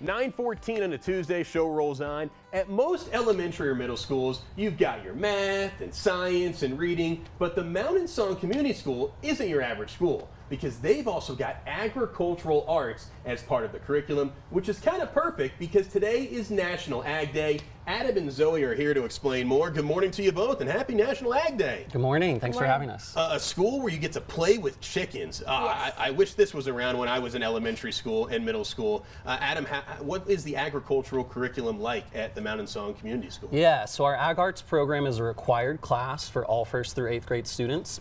9:14 on a Tuesday, show rolls on. At most elementary or middle schools, you've got your math and science and reading, but the Mountain Song Community School isn't your average school because they've also got agricultural arts as part of the curriculum, which is kind of perfect because today is National Ag Day. Adam and Zoe are here to explain more. Good morning to you both and happy National Ag Day. Good morning. Thanks for having us. A school where you get to play with chickens. Yes. I wish this was around when I was in elementary school and middle school. Adam, what is the agricultural curriculum like at the Mountain Song Community School? Yeah, so our Ag Arts program is a required class for all 1st through 8th grade students.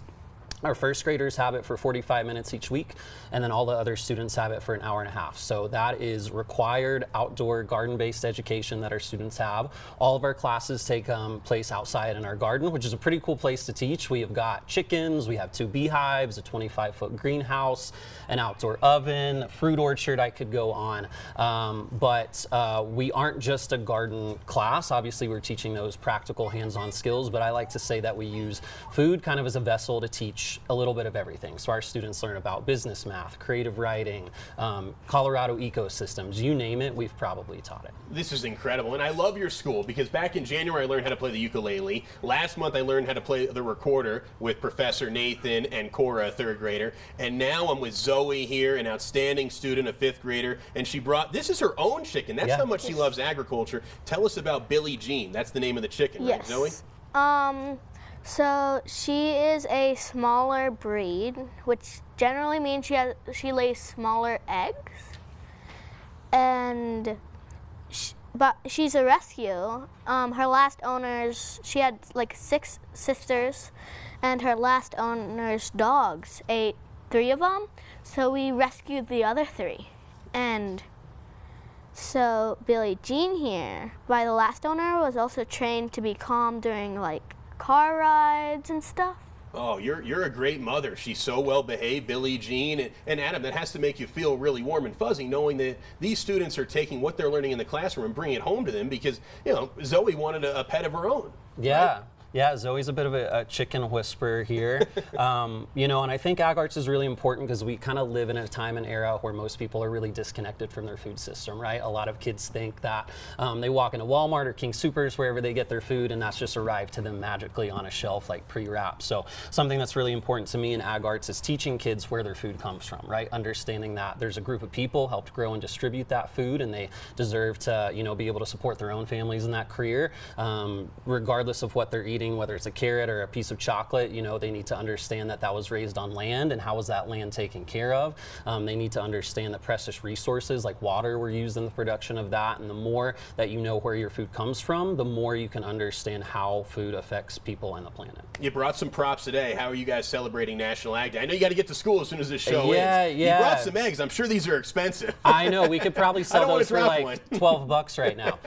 Our 1st graders have it for 45 minutes each week, and then all the other students have it for an hour and a half. So that is required outdoor garden-based education that our students have. All of our classes take place outside in our garden, which is a pretty cool place to teach. We have got chickens, we have 2 beehives, a 25-foot greenhouse, an outdoor oven, a fruit orchard. I could go on. But we aren't just a garden class. Obviously, we're teaching those practical hands-on skills, but I like to say that we use food kind of as a vessel to teach a little bit of everything. So our students learn about business math, creative writing, Colorado ecosystems, you name it, we've probably taught it. This is incredible, and I love your school because back in January I learned how to play the ukulele. Last month I learned how to play the recorder with Professor Nathan and Cora, a 3rd grader, and now I'm with Zoe here, an outstanding student, a 5th grader, and she brought, this is her own chicken. That's how much she loves agriculture. Tell us about Billie Jean. That's the name of the chicken, right, Zoe? So she is a smaller breed, which generally means she lays smaller eggs. And but she's a rescue. Her last owners, she had like 6 sisters, and her last owner's dogs ate 3 of them. So we rescued the other 3. And so Billie Jean here, by the last owner, was also trained to be calm during like car rides and stuff. Oh, you're a great mother. She's so well behaved, Billie Jean. And Adam, that has to make you feel really warm and fuzzy knowing that these students are taking what they're learning in the classroom and bringing it home to them because, you know, Zoe wanted a pet of her own. Yeah. Right? Yeah, Zoe's a bit of a chicken whisperer here. You know, and I think Ag Arts is really important because we kind of live in a time and era where most people are really disconnected from their food system, right? A lot of kids think that they walk into Walmart or King Soopers, wherever they get their food, and that's just arrived to them magically on a shelf like pre-wrapped. So something that's really important to me in Ag Arts is teaching kids where their food comes from, right? Understanding that there's a group of people helped grow and distribute that food, and they deserve to, you know, be able to support their own families in that career, regardless of what they're eating. Whether it's a carrot or a piece of chocolate, you know, they need to understand that that was raised on land and how was that land taken care of. They need to understand that precious resources like water were used in the production of that, and the more that you know where your food comes from, the more you can understand how food affects people and the planet. You brought some props today. How are you guys celebrating National Ag Day? I know you got to get to school as soon as this show ends. You brought some eggs. I'm sure these are expensive. I know. We could probably sell those for like 12 bucks right now.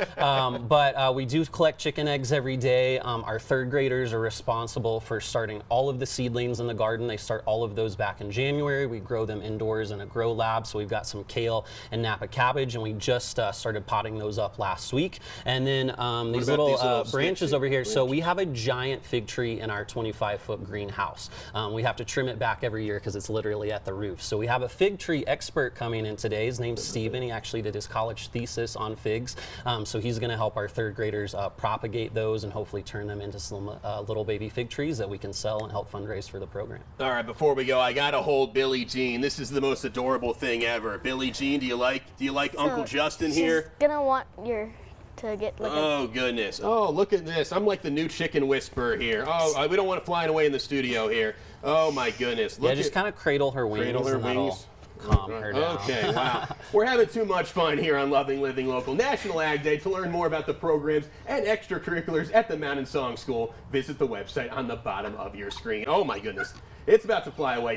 But we do collect chicken eggs every day. Our 3rd graders are responsible for starting all of the seedlings in the garden. They start all of those back in January. We grow them indoors in a grow lab. So we've got some kale and Napa cabbage, and we just started potting those up last week. And then these little branches over here. So we have a giant fig tree in our 25-foot greenhouse. We have to trim it back every year because it's literally at the roof. So we have a fig tree expert coming in today. His name's Steven. He actually did his college thesis on figs. So he's going to help our 3rd graders propagate those and hopefully turn them into some little baby fig trees that we can sell and help fundraise for the program. All right, before we go, I gotta hold Billie Jean. This is the most adorable thing ever. Billie Jean, do you like Uncle Justin here? She's gonna want to get like Oh goodness. Oh, look at this. I'm like the new chicken whisperer here. Oh, we don't want it flying away in the studio here. Oh my goodness. Look, just kind of cradle her wings. Cradle her wings. Calm her down. Okay, wow. We're having too much fun here on Loving Living Local. National Ag Day. To learn more about the programs and extracurriculars at the Mountain Song School, visit the website on the bottom of your screen. Oh my goodness. It's about to fly away.